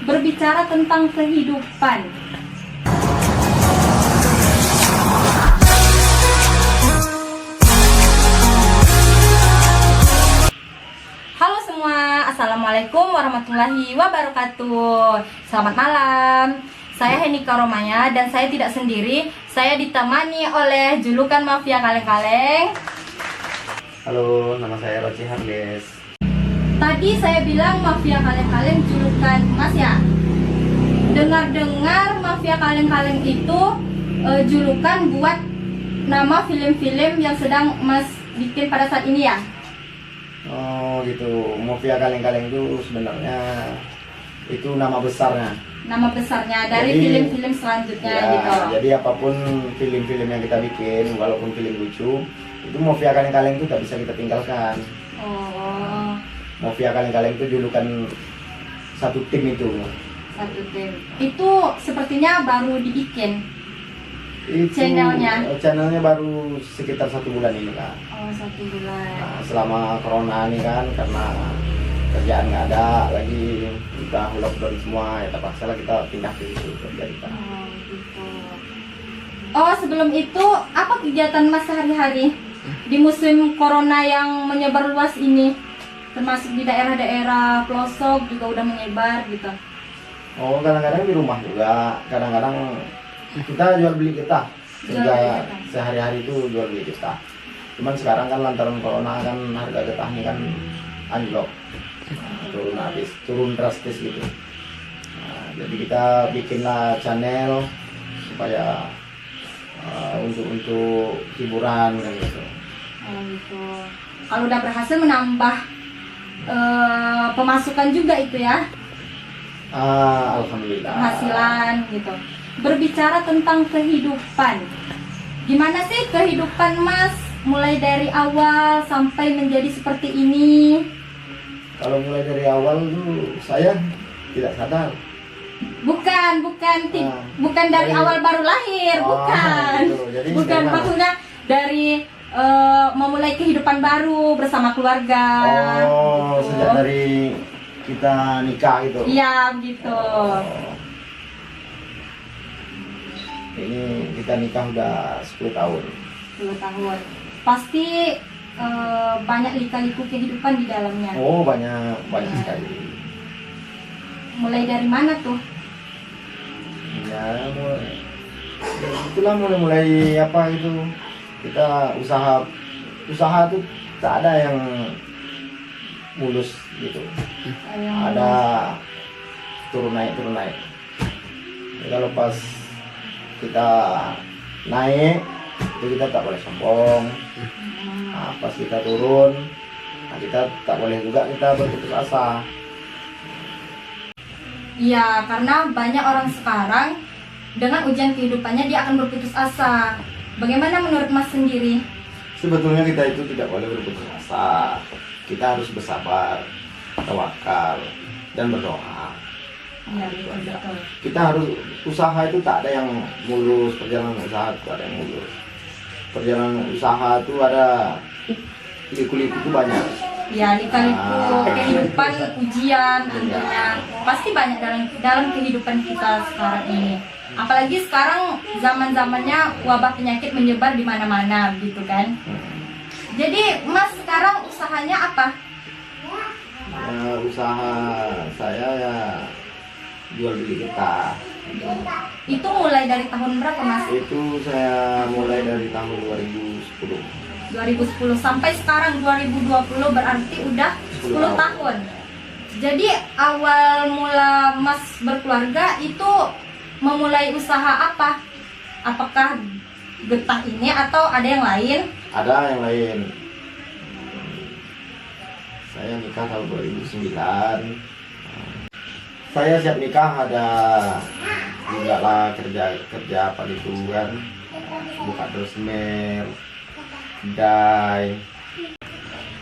berbicara tentang kehidupan. Halo semua, Assalamualaikum warahmatullahi wabarakatuh. Selamat malam. Saya Henika Romaya dan saya tidak sendiri. Saya ditemani oleh julukan Mafia Kaleng-Kaleng. Halo, nama saya Roci Hardes. Tadi saya bilang Mafia Kaleng-Kaleng julukan Mas ya. Dengar-dengar Mafia Kaleng-Kaleng itu julukan buat nama film-film yang sedang Mas bikin pada saat ini ya? Oh gitu, Mafia Kaleng-Kaleng itu sebenarnya itu nama besarnya. Nama besarnya dari Jadi, film-film selanjutnya Ya, gitu. jadi apapun film-film yang kita bikin, walaupun film lucu, itu Mafia Kaleng-Kaleng itu tak bisa kita tinggalkan. Oh, Mafia Kaleng-Kaleng itu julukan satu tim itu. satu tim. Itu sepertinya baru dibikin. Itu channelnya baru sekitar 1 bulan ini kan. Oh, 1 bulan. Nah, selama corona ini kan, karena kerjaan nggak ada lagi, kita lockdown semua, ya terpaksa lah kita pindah ke situ kerja kita. Oh, gitu. Oh, sebelum itu apa kegiatan Mas sehari-hari di musim corona yang menyebar luas ini? Termasuk di daerah-daerah pelosok juga udah menyebar gitu. Oh, kadang-kadang di rumah juga, kadang-kadang kita jual beli getah. Jual beli Sehingga getah. sehari-hari itu jual beli getah. Cuman sekarang kan lantaran corona kan harga getahnya kan anjlok. Nah, turun drastis gitu. Nah, jadi kita bikinlah channel supaya untuk hiburan kan gitu. Oh, gitu. Kalau udah berhasil menambah pemasukan juga itu ya, Alhamdulillah. penghasilan gitu. Berbicara tentang kehidupan, gimana sih kehidupan Mas mulai dari awal sampai menjadi seperti ini? Kalau mulai dari awal tuh saya tidak sadar. Bukan bukan dari dari- awal baru lahir, Oh, bukan. gitu. Jadi Bukan, gimana? maksudnya dari memulai kehidupan baru bersama keluarga. Oh, gitu. sejak dari kita nikah gitu. Iya, gitu. Oh. Ini kita nikah udah 10 tahun. 10 tahun. Pasti banyak lika-liku kehidupan di dalamnya. Oh, banyak sekali. Mulai dari mana tuh? Ya, itulah mulai apa itu. Kita usaha tuh tak ada yang mulus gitu. Ada turun naik. Jadi kalau pas kita naik itu kita tak boleh sombong. Nah, pas kita turun, nah kita tak boleh juga kita berputus asa. Iya, karena banyak orang sekarang dengan ujian kehidupannya dia akan berputus asa. Bagaimana menurut Mas sendiri? Sebetulnya kita itu tidak boleh berputus asa. Kita harus bersabar, tawakal, dan berdoa. Iya, betul. Kita harus usaha itu tak ada yang mulus, perjalanan usaha itu ada yang mulus. Perjalanan usaha itu ada liku-liku itu banyak. Ya, lika-liku kehidupan, ujian tentunya Iya. pasti banyak dalam kehidupan kita sekarang ini. Apalagi sekarang zaman-zamannya wabah penyakit menyebar di mana-mana gitu kan. Jadi Mas sekarang usahanya apa? Ya, usaha saya ya jual beli getah. Itu mulai dari tahun berapa Mas? Itu saya mulai dari tahun 2010. 2010 sampai sekarang 2020, berarti udah 10 tahun. Jadi awal mula Mas berkeluarga itu memulai usaha apa? Apakah getah ini atau ada yang lain? Ada yang lain. Saya nikah tahun 2009. Saya siap nikah ada juga lah kerja apa gitu kan, buka dosmer, kedai.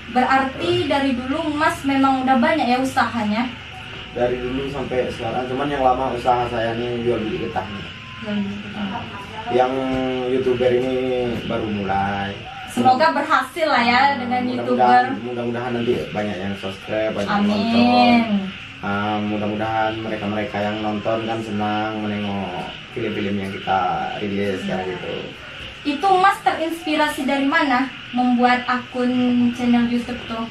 Berarti dari dulu Mas memang udah banyak ya usahanya? Dari dulu sampai sekarang, cuman yang lama usaha saya nih jual beli getah nih. Yang YouTuber ini baru mulai. Semoga berhasil lah ya dengan YouTuber. Mudah-mudahan nanti banyak yang subscribe, banyak yang nonton. Amin. mudah-mudahan mereka-mereka yang nonton kan senang menengok film-film yang kita rilis kayak gitu. Itu Mas terinspirasi dari mana membuat akun channel YouTube tuh?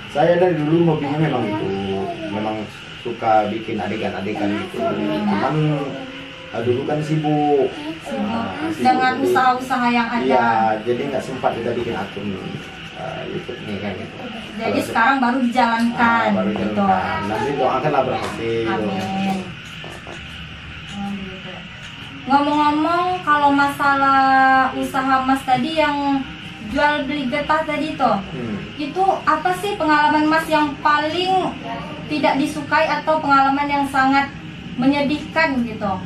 Saya dari dulu hobinya memang itu, memang suka bikin adegan-adegan gitu. Cuman dulu kan sibuk. Sibuk Dengan jadi- usaha-usaha yang ada. Iya, jadi nggak sempat kita bikin akun YouTube nih kan gitu. Jadi Kalau sekarang baru dijalankan baru gitu. jalan. Nanti doakanlah berhasil. Amin. Oh, gitu. Ngomong-ngomong, kalau masalah usaha Mas tadi yang jual beli getah tadi tuh, itu apa sih pengalaman Mas yang paling tidak disukai atau pengalaman yang sangat menyedihkan gitu?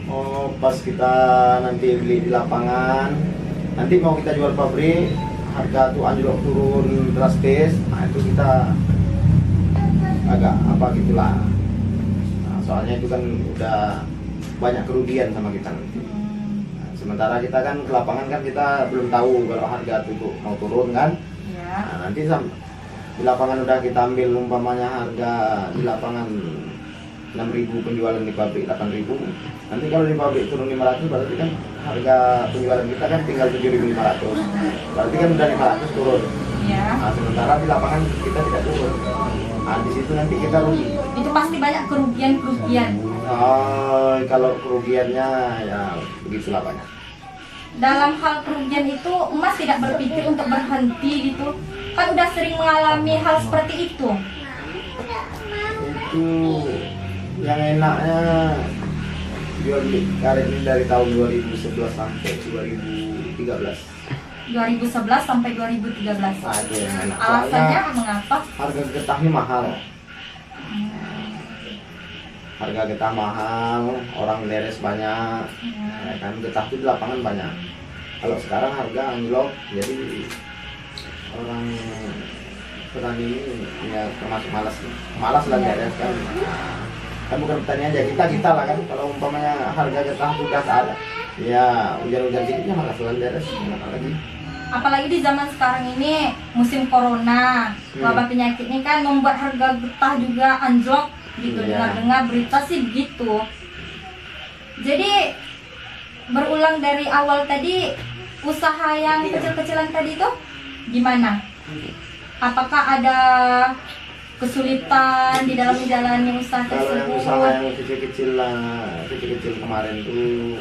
Oh, pas kita nanti beli di lapangan, nanti mau kita jual pabrik, harga tuh anjlok turun drastis, nah itu kita agak apa gitulah. Nah, soalnya itu kan udah banyak kerugian sama kita nanti. Nah, sementara kita kan ke lapangan kan kita belum tahu kalau harga tuh mau turun kan. Ya. Nah, nanti di lapangan udah kita ambil umpamanya harga di lapangan 6.000, penjualan di pabrik 8.000. Nanti kalau di pabrik turun 500 berarti kan harga penjualan kita kan tinggal 7.500. Berarti kan udah 500 turun. Ya. Nah, sementara di lapangan kita tidak turun. Nah, di situ nanti kita rugi. Itu pasti banyak kerugian-kerugian. Kalau kerugiannya ya begitulah banyak. Dalam hal kerugian itu, Mas tidak berpikir untuk berhenti gitu? Kan udah sering mengalami hal seperti itu. Itu yang enaknya jual beli karet ini dari tahun 2011 sampai 2013. 2011 sampai 2013. Nah, itu yang enak. Alasannya Soalnya mengapa? harga getah ini mahal. Harga getah mahal, orang beres banyak, ya kan getah itu di lapangan banyak. Kalau sekarang harga anjlok, jadi orang petani ini ya termasuk malas lah beres kan. Kan bukan petani aja, kita lah kan. Kalau umpamanya harga getah sudah tak ada, ya hujan-hujan dikitnya malas lah beres, kenapa lagi? Apalagi di zaman sekarang ini musim corona, wabah penyakit ini kan membuat harga getah juga anjlok gitu. Iya. Dengar-dengar berita sih begitu. Jadi berulang dari awal tadi, usaha yang kecil-kecilan tadi itu gimana? Apakah ada kesulitan di dalam menjalani usaha Kalau yang tersebut? usaha yang kecil-kecil lah, kecil-kecil kemarin tuh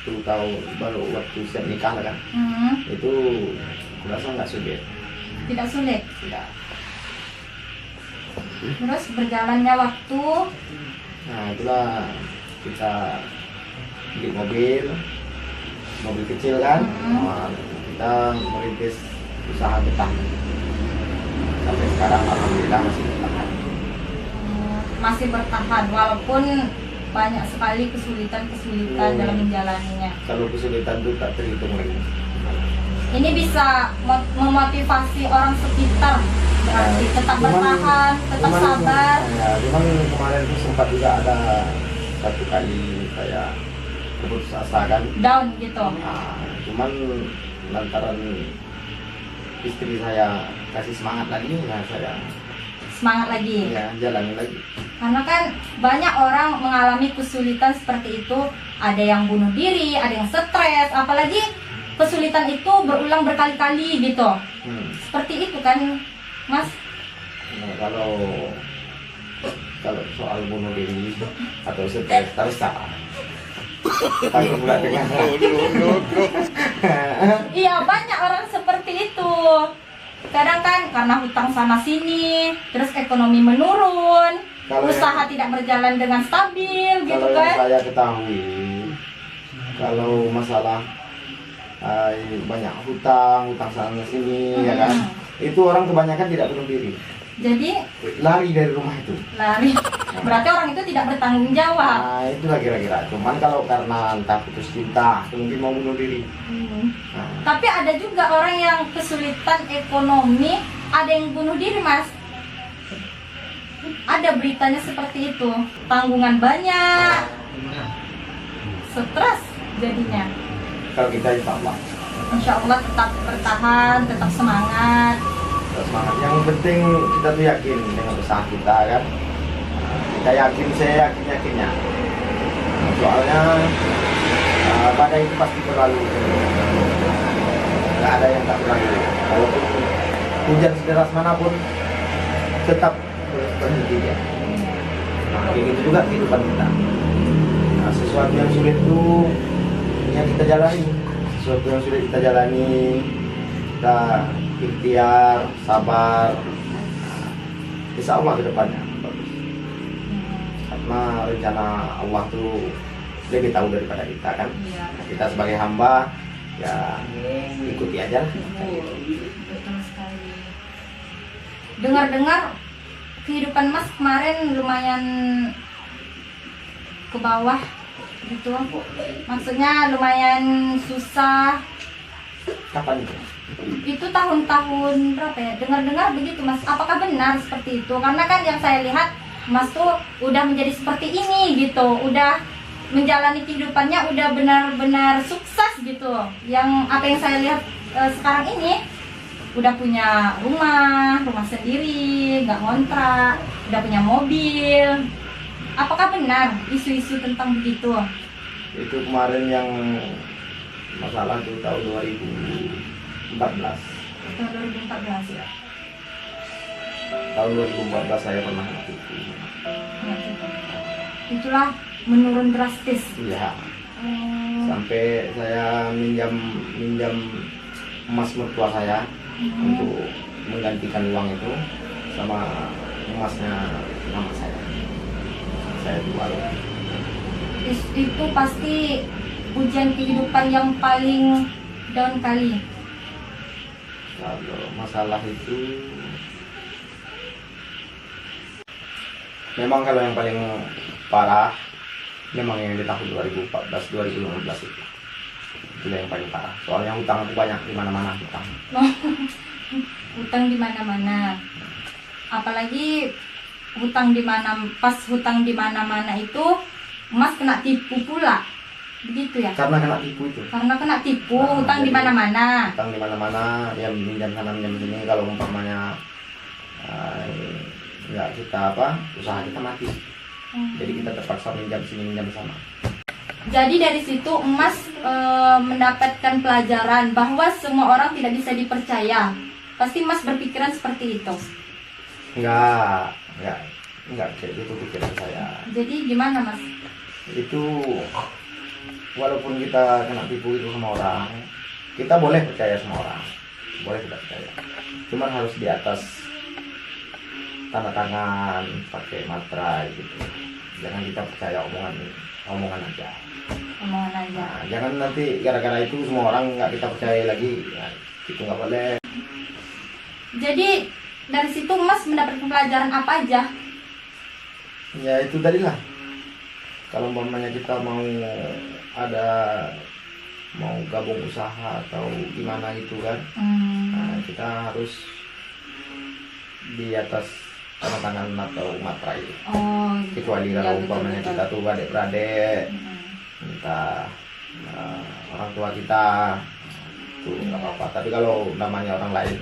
waktu siap nikah lah kan, itu kurasa nggak sulit. Tidak sulit. Tidak. Terus berjalannya waktu, Nah itulah kita beli mobil kecil kan, nah, kita merintis usaha getah. Sampai sekarang alhamdulillah masih bertahan. masih bertahan walaupun banyak sekali kesulitan-kesulitan dalam menjalaninya. Kalau kesulitan itu tak terhitung lagi. Ini bisa memotivasi orang sekitar, berarti tetap bertahan, tetap sabar. Ya, cuman kemarin tuh sempat juga ada satu kali kayak putus asa kan. Down gitu. Nah, cuman lantaran istri saya kasih semangat lagi, nah saya Semangat lagi. ya jalani lagi. Karena kan banyak orang mengalami kesulitan seperti itu. Ada yang bunuh diri, ada yang stres, apalagi kesulitan itu berulang berkali-kali gitu. Seperti itu kan, Mas? Nah, kalau soal bunuh diri atau stres terus salah. Takut pula dengan Iya, banyak orang seperti itu. Kadang kan karena hutang sana sini, terus ekonomi menurun, Kalau usaha tidak berjalan dengan stabil gitu kalau yang kan. saya ketahui, kalau masalah banyak hutang sana sini ya kan, itu orang kebanyakan tidak bunuh diri, Jadi lari dari rumah itu. lari. Berarti orang itu tidak bertanggung jawab. Nah itulah kira-kira. Cuman kalau karena entah putus cinta, mungkin mau bunuh diri. Nah, Tapi ada juga orang yang kesulitan ekonomi, ada yang bunuh diri, Mas. Ada beritanya seperti itu. Tanggungan banyak, stres jadinya. kalau kita insya Allah Insya Allah tetap bertahan, tetap semangat. terus semangat. Yang penting kita tuh yakin dengan usaha kita kan. Nah, saya yakinnya. Soalnya badai itu pasti berlalu. Nggak ada yang tak berlalu. Walaupun hujan sederas manapun tetap berhenti dia. Nah, begitu juga kehidupan kita. Nah, sesuatu yang sulit itu yang kita jalani. Sesuatu yang sulit kita jalani, kita ikhtiar, sabar. Insya Allah ke depannya bagus. Karena rencana Allah tuh lebih tahu daripada kita kan. Kita sebagai hamba ya ikuti aja lah. Betul sekali. Dengar-dengar kehidupan Mas kemarin lumayan ke bawah gitu. Maksudnya lumayan susah. Kapan itu? Itu tahun-tahun berapa ya? Dengar-dengar begitu Mas. Apakah benar seperti itu? Karena kan yang saya lihat Mas tuh udah menjadi seperti ini gitu. Udah menjalani kehidupannya udah benar-benar sukses gitu. Yang apa yang saya lihat sekarang ini udah punya rumah sendiri, nggak ngontrak, udah punya mobil. Apakah benar isu-isu tentang begitu? Itu kemarin yang masalah itu tahun 2014. Tahun 2014 ya. Tahun 2014 saya pernah tipu. Itulah menurun drastis. Iya. Sampai saya minjam emas mertua saya untuk menggantikan uang itu sama emasnya nama saya. Saya jual. Itu pasti ujian kehidupan yang paling down kali. Kalau masalah itu memang kalau yang paling parah memang yang di tahun 2014-2015 itu yang paling parah. Soalnya hutang aku banyak di mana-mana hutang. Hutang di mana-mana. Apalagi hutang di mana-mana itu Mas kena tipu pula. Begitu ya? Karena kena tipu itu. Karena kena tipu, hutang di mana-mana. Hutang di mana-mana, ya minjam sana minjam sini. Kalau umpamanya nggak kita usaha kita mati. Jadi kita terpaksa minjam sini minjam sana. Jadi dari situ Mas mendapatkan pelajaran bahwa semua orang tidak bisa dipercaya. Pasti Mas berpikiran seperti itu. Enggak kayak gitu pikiran saya. Jadi gimana Mas? Itu walaupun kita kena tipu itu sama orang, kita boleh percaya sama orang, boleh kita percaya. Cuman harus di atas tanda tangan, pakai materai gitu. Jangan kita percaya omongan aja. Omongan aja. Nah, jangan nanti gara-gara itu semua orang nggak kita percaya lagi, ya, itu nggak boleh. Jadi dari situ Mas mendapatkan pelajaran apa aja? Ya itu tadi lah. Kalau umpamanya kita mau gabung usaha atau gimana gitu kan, nah, kita harus di atas tanda tangan atau materai. Kecuali kalau umpamanya kita tuh adik-beradik, minta orang tua kita, tuh nggak apa-apa. Tapi kalau namanya orang lain,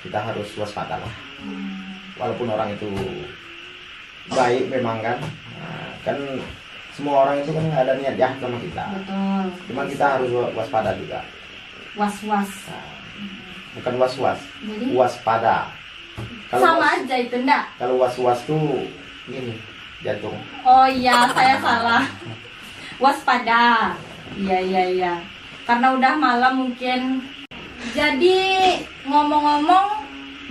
kita harus waspada lah. Walaupun orang itu baik memang kan, kan semua orang itu kan nggak ada niat jahat sama kita. Betul. Cuman kita harus waspada juga. Was-was. Bukan was-was, Jadi? waspada. Sama aja itu enggak? Kalau was-was tuh gini, jantung. Oh iya, saya salah. Waspada. Iya. Karena udah malam mungkin. Jadi ngomong-ngomong,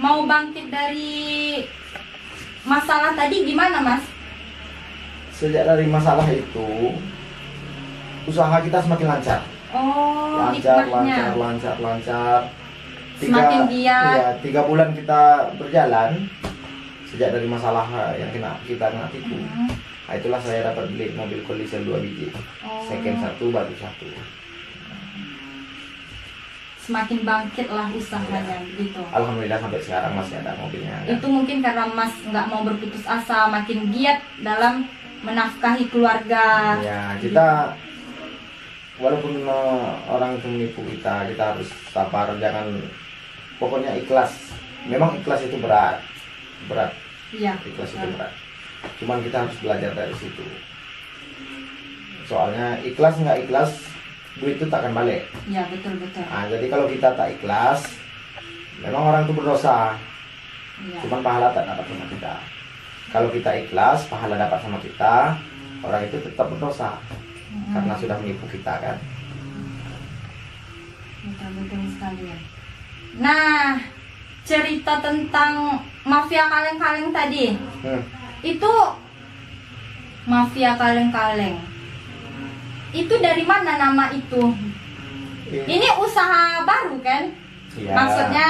mau bangkit dari masalah tadi gimana Mas? Sejak dari masalah itu, usaha kita semakin lancar. Oh, Lancar. Semakin giat. 3 bulan kita berjalan sejak dari masalah yang kita kena tipu. Nah, itulah saya dapat beli mobil Collision 2 biji. Second 1, baru 1. Semakin bangkit lah usahanya gitu. Alhamdulillah sampai sekarang masih ada mobilnya. Kan? Itu mungkin karena Mas nggak mau berputus asa, makin giat dalam menafkahi keluarga. Ya, kita walaupun orang itu menipu kita harus sabar, jangan, pokoknya ikhlas. Memang ikhlas itu berat. Iya. Ikhlas itu berat. Cuman kita harus belajar dari situ. Soalnya ikhlas nggak ikhlas, duit itu tak akan balik. Ya, betul-betul. Nah, jadi kalau kita tak ikhlas, memang orang itu berdosa. Ya. Cuman pahala tak dapat sama kita. Kalau kita ikhlas, pahala dapat sama kita, orang itu tetap berdosa karena sudah menipu kita kan. Betul-betul sekali ya. Nah, cerita tentang mafia kaleng-kaleng tadi, itu mafia kaleng-kaleng. Itu dari mana nama itu? Ini usaha baru kan? Ya. Maksudnya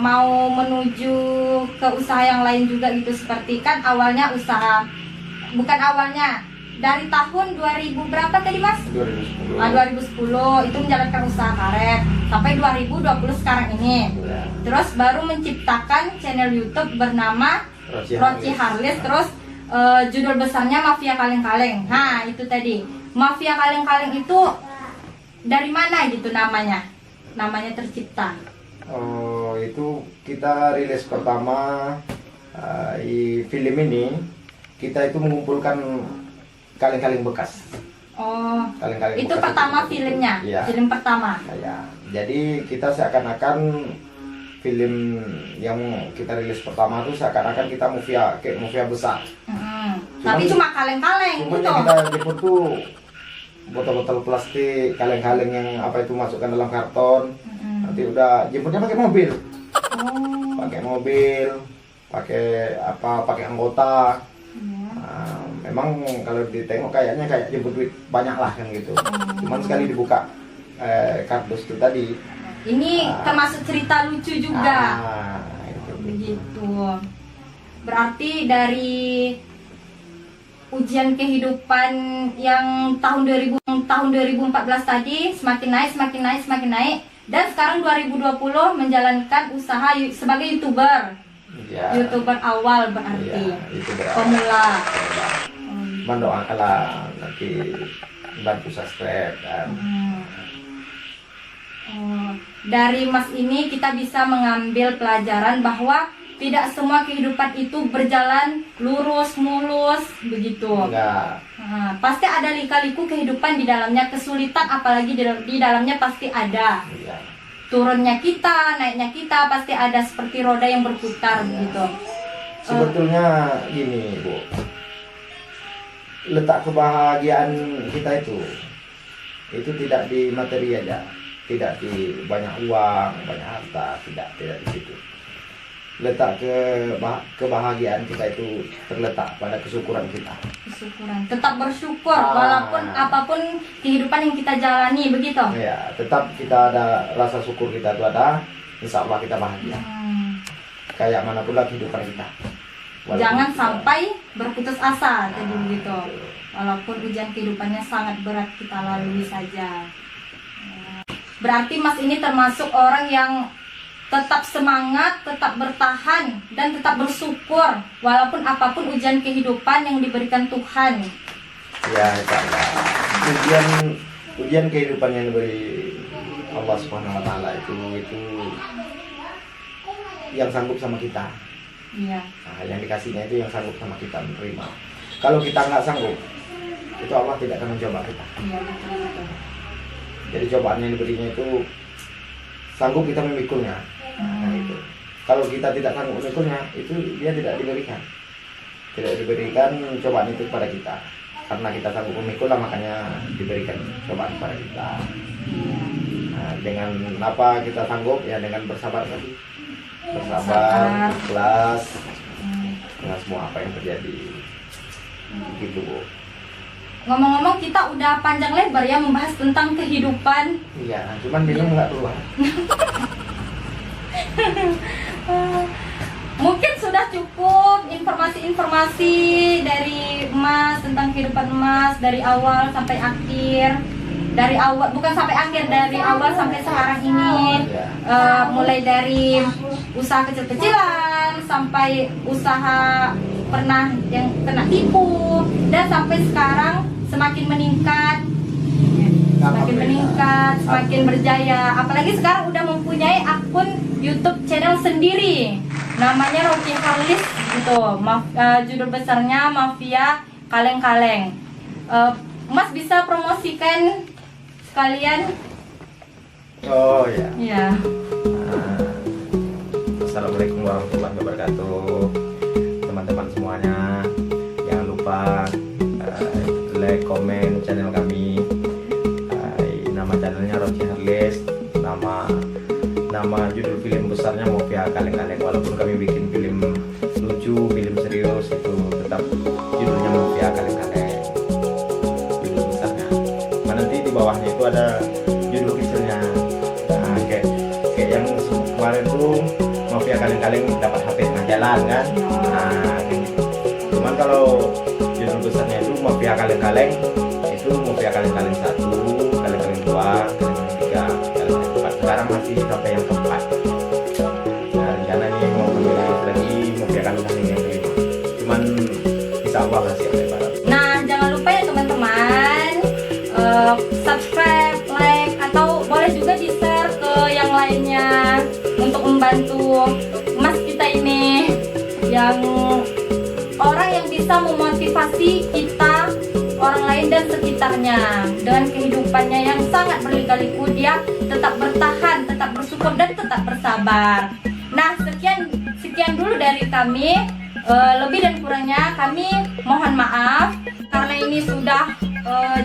mau menuju ke usaha yang lain juga gitu, seperti kan awalnya usaha, bukan awalnya, dari tahun 2000 berapa tadi Mas? 2010. 2010 itu menjalankan usaha karet sampai 2020 sekarang ini. Ya. Terus baru menciptakan channel YouTube bernama Roci Harlis. Terus judul besarnya Mafia Kaleng-Kaleng. Nah, itu tadi. Mafia Kaleng-Kaleng itu dari mana gitu namanya? Namanya tercipta. Oh, itu kita rilis pertama di film ini, kita itu mengumpulkan kaleng-kaleng bekas. Oh, Kaleng-kaleng itu bekas pertama itu. filmnya. Iya. Film pertama. Ya, jadi kita seakan-akan film yang kita rilis pertama itu seakan-akan kita kayak mafia besar. Tapi cuma kaleng-kaleng Cuman gitu. yang kita jemput tuh botol-botol plastik, kaleng-kaleng yang apa itu masukkan dalam karton. Nanti udah jemputnya pakai mobil. Oh. Pakai mobil, pakai anggota. Iya. Nah, memang kalau ditengok kayaknya kayak jemput duit banyak lah kan gitu. Cuman sekali dibuka kardus itu tadi. Ini termasuk cerita lucu juga. Itu. Begitu. Berarti dari ujian kehidupan yang tahun 2014 tadi semakin naik dan sekarang 2020 menjalankan usaha sebagai YouTuber. Ya. YouTuber awal berarti. Ya, itu berarti. Pemula. Mendoakanlah nanti bantu subscribe kan. Dari Mas ini kita bisa mengambil pelajaran bahwa tidak semua kehidupan itu berjalan lurus mulus begitu. Enggak. Nah, pasti ada lika-liku kehidupan di dalamnya, kesulitan apalagi di dalamnya pasti ada. Ya. Turunnya kita, naiknya kita pasti ada seperti roda yang berputar begitu. Sebetulnya gini, Bu. Letak kebahagiaan kita itu tidak di materi aja, tidak di banyak uang, banyak harta, tidak di situ. Letak kebahagiaan kita itu terletak pada kesyukuran kita. Kesyukuran, tetap bersyukur walaupun apapun kehidupan yang kita jalani begitu. Ya, tetap kita ada rasa syukur kita itu ada, insya Allah kita bahagia. Kayak mana pula kehidupan kita. Jangan sampai berputus asa tadi begitu. Walaupun ujian kehidupannya sangat berat kita lalui saja. Berarti Mas ini termasuk orang yang tetap semangat, tetap bertahan, dan tetap bersyukur walaupun apapun ujian kehidupan yang diberikan Tuhan. Ya, insya ujian kehidupan yang diberi Allah Subhanahu Wa Taala itu yang sanggup sama kita. Iya. Nah, yang dikasihnya itu yang sanggup sama kita menerima. Kalau kita nggak sanggup, itu Allah tidak akan mencoba kita. Iya, betul. Jadi cobaan yang diberinya itu sanggup kita memikulnya. Nah, itu. Kalau kita tidak sanggup memikulnya, itu dia tidak diberikan. Tidak diberikan cobaan itu kepada kita. Karena kita sanggup memikul lah, makanya diberikan cobaan kepada kita. Nah, dengan apa kita sanggup? Ya dengan bersabar tadi. Bersabar, ikhlas dengan semua apa yang terjadi. Gitu, Bu. Ngomong-ngomong kita udah panjang lebar ya membahas tentang kehidupan. Iya, cuman minum nggak keluar. Mungkin sudah cukup informasi-informasi dari Mas tentang kehidupan Mas dari awal sampai akhir. Dari awal, bukan sampai akhir, dari awal sampai sekarang ini. Mulai dari usaha kecil-kecilan sampai usaha pernah yang kena tipu dan sampai sekarang semakin meningkat, semakin berjaya. Apalagi sekarang udah mempunyai akun YouTube channel sendiri, namanya Roci Harlis Itu judul besarnya Mafia Kaleng-Kaleng. Mas bisa promosikan sekalian? Oh ya. Iya. Assalamualaikum warahmatullahi wabarakatuh, teman-teman semuanya. Jangan lupa like, komen channel kami. Nama channelnya Roci Harles. Nama judul film besarnya Mafia Kaleng-Kaleng. Walaupun kami bikin film lucu, film serius, itu tetap judulnya Mafia Kaleng-Kaleng. Judul besarnya. Nanti di bawahnya itu ada judul kecilnya. Nah, kayak yang kemarin tuh Mafia Kaleng-Kaleng dapat HP tengah jalan kan. Nah, kayak gitu. Cuman kalau judul besarnya itu Mafia Kaleng-Kaleng, itu Mafia Kaleng-Kaleng 1, Kaleng-Kaleng 2, Kaleng-Kaleng 3, Kaleng-Kaleng 4. Sekarang masih sampai yang keempat. Nah, rencana nih mau menulis lagi Mafia Kaleng-Kaleng yang kelima. Cuman insya Allah masih ada lebaran. Nah, jangan lupa ya teman-teman, subscribe, like, atau boleh juga di-share ke yang lainnya untuk membantu Mas kita ini, yang orang yang bisa memotivasi kita, orang lain dan sekitarnya dengan kehidupannya yang sangat berliku-liku. Dia tetap bertahan, tetap bersyukur dan tetap bersabar. Nah, sekian dulu dari kami. Lebih dan kurangnya kami mohon maaf karena ini sudah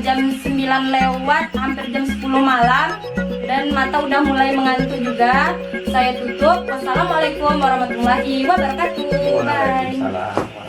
jam 9 lewat, hampir jam 10 malam, dan mata udah mulai mengantuk juga. Saya tutup. Wassalamualaikum warahmatullahi wabarakatuh. Bye. Waalaikumsalam.